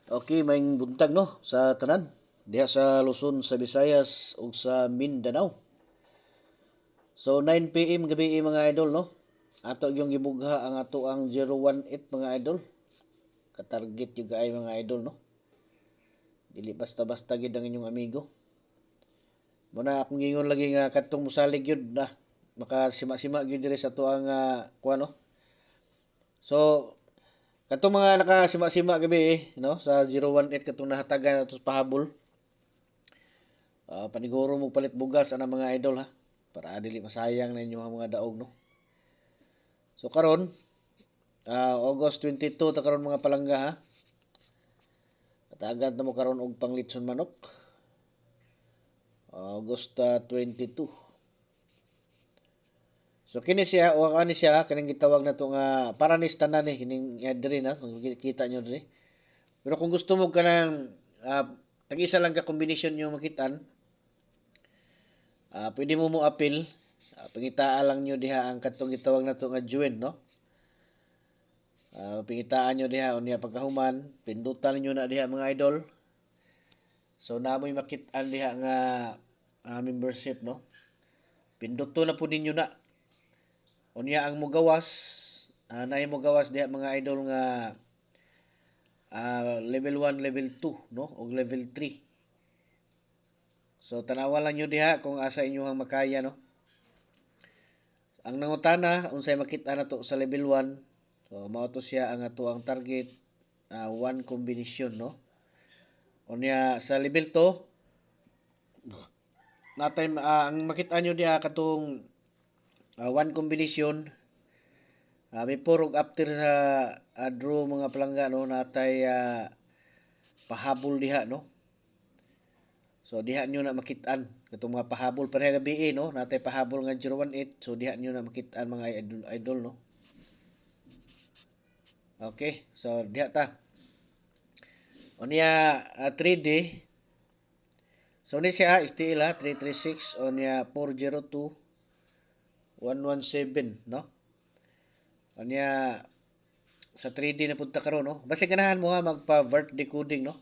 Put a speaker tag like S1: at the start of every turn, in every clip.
S1: Okay, maing buntag no sa tanan. Diha sa Luzon, sa Visayas ug sa Mindanao. So 9 PM gabi mga idol no. Ato yung gibugha ang ato ang 018 mga idol. Ka-target yung ay mga idol no. Dili basta-basta gid ang inyong amigo. Muna akong gingon lagi nga kadtong mosalig gyud na makasima-sima gyud diri sa tuang kuan no. So kadtong mga nakasima-sima gabi no sa 018 kadtong nahatagan atos pahabol. Paniguro mo palit bugas ana mga idol ha para dili masayang na inyo ang mga daog no. So karon August 22 ta karon mga palangga ha. At agad na mo karon og panglitson manok. August 22. So kini siya o ani siya kaning gitawag nato nga paranis tanan ni hining diri na kung kita nyo diri. Pero kung gusto mo kanang tag-isa lang ka kombinasyon yung makitaan, pwede mo mo apil. Pangitaan lang nyo diha ang katong gitawag nato nga join no. Pingitaan nyo diha unya pagkahuman, pindutan niyo na diha mga idol. So namoy makit-an diha nga membership no. Pinduto na po ninyo na. Unya ang mugawas, na mo gawas diha mga idol nga level 1, level 2 no ug level 3. So tanawan lang nyo diha kung asa inyohang makaya no. Ang nangutana unsay makita nato sa level 1. So mao to siya ang ato ang target one combination no. Unya sa level 2 natay ang makita nyo diha katong one combination before ug after sa draw mga palangga no natay pahabol diha no. So diha nyo na makit-an katong mga pahabol pareha gabi no natay pahabol nga 018 so diha nyo na makit-an mga idol no. Okay, so diha ta. Unya 3D. So ni siya STL 336 unya 402 117 no. Unya sa 3D na punta karon no. Basta ganahan mo ha magpa-vert decoding no.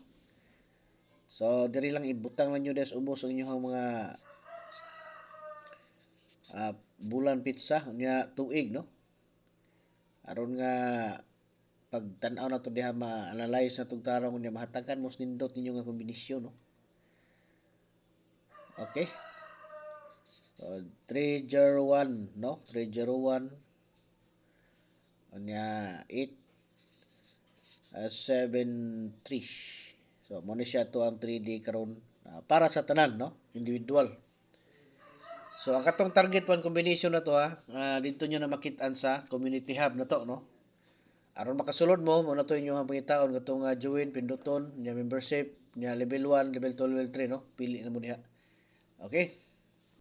S1: So diri lang ibutang lang nyo des ubos ang inyong mga bulan pizza unya tuig no. Aron nga pag tan-aw na to diha ma-analyze na tong tarong unya mahatagan mo nindot ninyo nga kombinasyon no. Okay. So 301 no, 301 unya 873. So mo ni siya to ang 3D karon para sa tanan no, individual. So ang katong target one combination na to dito nyo na makit-an sa community hub na to no. Aron makasulod mo na to inyo ang pangitaon katong join pinduton nya membership nya level 1, level 2, level 3 no. Pili na mo diha. Okay?